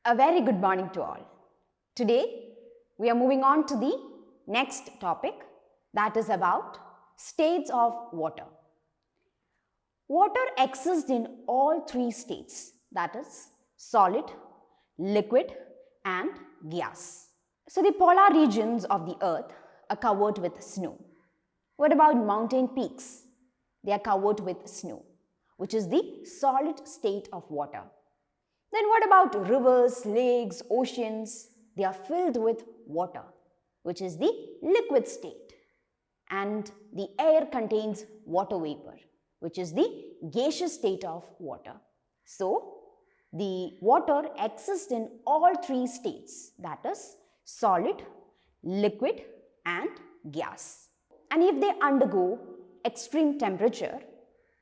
A very good morning to all. Today, we are moving on to the next topic, that is about states of water. Water exists in all three states, that is solid, liquid and gas. So the polar regions of the earth are covered with snow. What about mountain peaks? They are covered with snow, which is the solid state of water. Then what about rivers, lakes, oceans? They are filled with water, which is the liquid state. And the air contains water vapor, which is the gaseous state of water. So, the water exists in all three states, that is solid, liquid and gas. And if they undergo extreme temperature,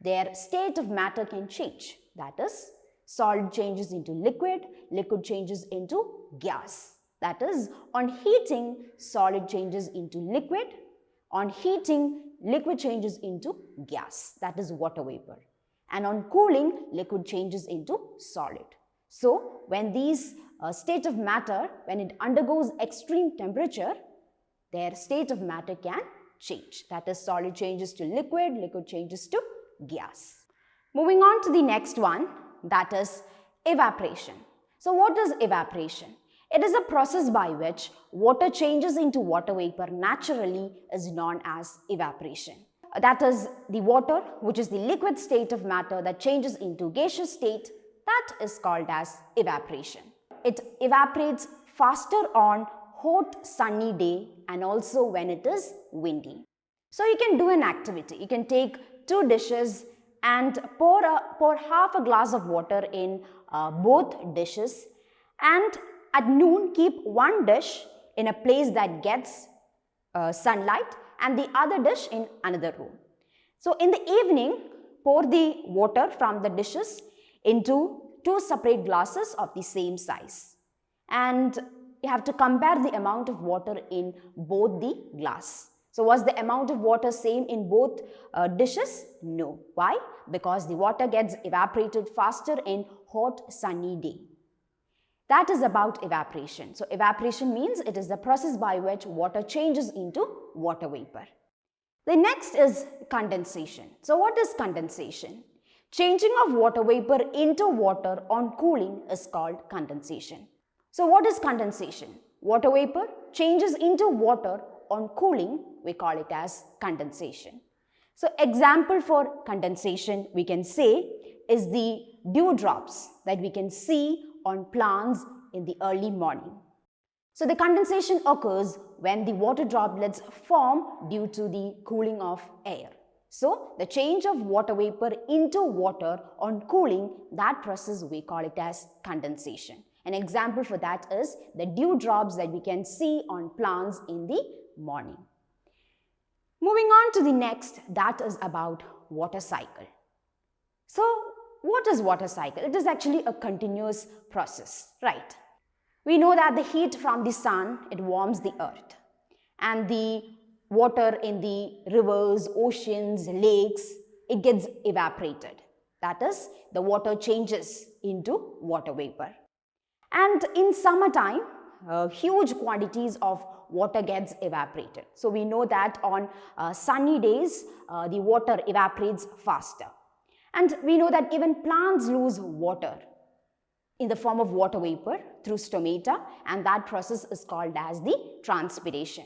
their state of matter can change, that is solid changes into liquid, liquid changes into gas. That is, on heating, solid changes into liquid. On heating, liquid changes into gas. That is water vapor. And on cooling, liquid changes into solid. So, when these state of matter, when it undergoes extreme temperature, their state of matter can change. That is, solid changes to liquid, liquid changes to gas. Moving on to the next one, that is evaporation. So what is evaporation? It is a process by which water changes into water vapor naturally is known as evaporation. That is the water, which is the liquid state of matter that changes into gaseous state, that is called as evaporation. It evaporates faster on hot sunny day and also when it is windy. So you can do an activity. You can take two dishes and pour half a glass of water in both dishes, and at noon keep one dish in a place that gets sunlight and the other dish in another room. So in the evening, pour the water from the dishes into two separate glasses of the same size, and you have to compare the amount of water in both the glass. So was the amount of water same in both dishes? No. Why? Because the water gets evaporated faster in hot sunny day. That is about evaporation. So evaporation means it is the process by which water changes into water vapor. The next is condensation. So what is condensation? Changing of water vapor into water on cooling is called condensation. So what is condensation? Water vapor changes into water on cooling, we call it as condensation. So example for condensation we can say is the dewdrops that we can see on plants in the early morning. So the condensation occurs when the water droplets form due to the cooling of air. So the change of water vapor into water on cooling, that process we call it as condensation. An example for that is the dewdrops that we can see on plants in the morning. Moving on to the next, that is about water cycle. So what is water cycle? It is actually a continuous process, right? We know that the heat from the sun, it warms the earth, and the water in the rivers, oceans, lakes, it gets evaporated. That is, the water changes into water vapor. And in summertime, huge quantities of water gets evaporated. So we know that on sunny days, the water evaporates faster. And we know that even plants lose water in the form of water vapor through stomata, and that process is called as the transpiration.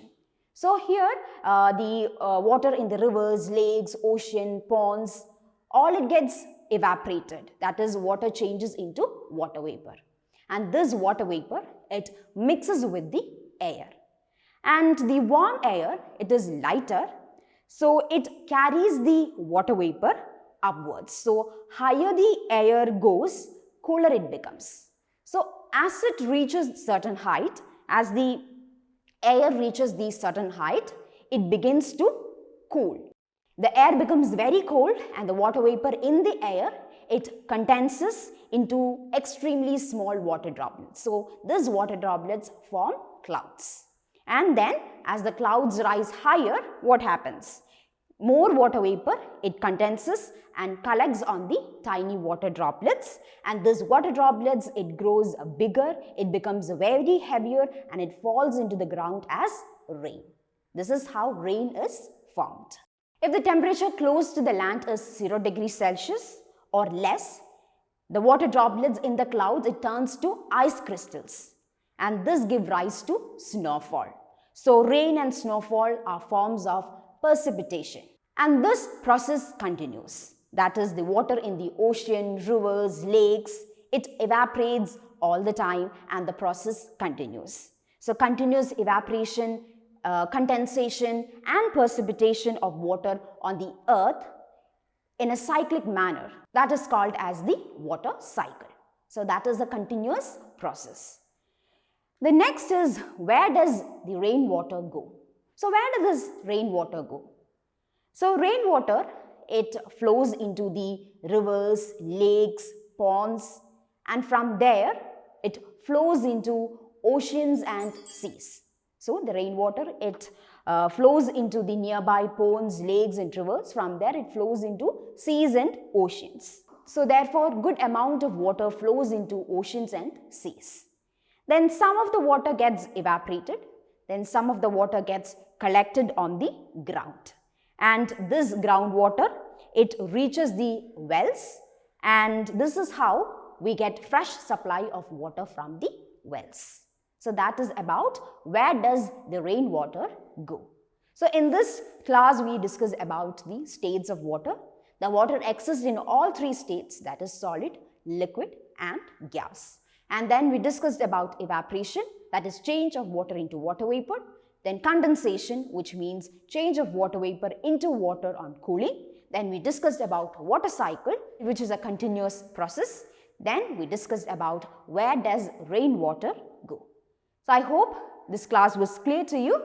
So here, the water in the rivers, lakes, ocean, ponds, all it gets evaporated. That is, water changes into water vapor. And this water vapor, it mixes with the air. And the warm air, it is lighter, so it carries the water vapor upwards. So higher the air goes, cooler it becomes. So as it reaches certain height, as the air reaches the certain height, it begins to cool. The air becomes very cold and the water vapor in the air, it condenses into extremely small water droplets. So these water droplets form clouds. And then as the clouds rise higher, what happens? more water vapor, it condenses and collects on the tiny water droplets, and this water droplets, it grows bigger, it becomes very heavier, and it falls into the ground as rain. This is how rain is formed. If the temperature close to the land is 0 degrees Celsius or less, the water droplets in the clouds, it turns to ice crystals, and this gives rise to snowfall. So rain and snowfall are forms of precipitation, and this process continues. That is, the water in the ocean, rivers, lakes, it evaporates all the time, and the process continues. So continuous evaporation, condensation and precipitation of water on the earth in a cyclic manner, that is called as the water cycle. So that is a continuous process. The next is, where does the rainwater go? So where does this rainwater go? So rainwater, it flows into the rivers, lakes, ponds, and from there it flows into oceans and seas. So the rainwater, it flows into the nearby ponds, lakes and rivers. From there it flows into seas and oceans. So therefore good amount of water flows into oceans and seas. Then some of the water gets evaporated, then some of the water gets collected on the ground. And this groundwater, it reaches the wells, and this is how we get fresh supply of water from the wells. So that is about where does the rainwater go. So in this class we discussed about the states of water. The water exists in all three states, that is solid, liquid and gas. And then we discussed about evaporation, that is change of water into water vapor. Then condensation, which means change of water vapor into water on cooling. Then we discussed about water cycle, which is a continuous process. Then we discussed about where does rainwater go. So I hope this class was clear to you.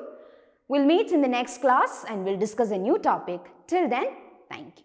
We'll meet in the next class and we'll discuss a new topic. Till then, thank you.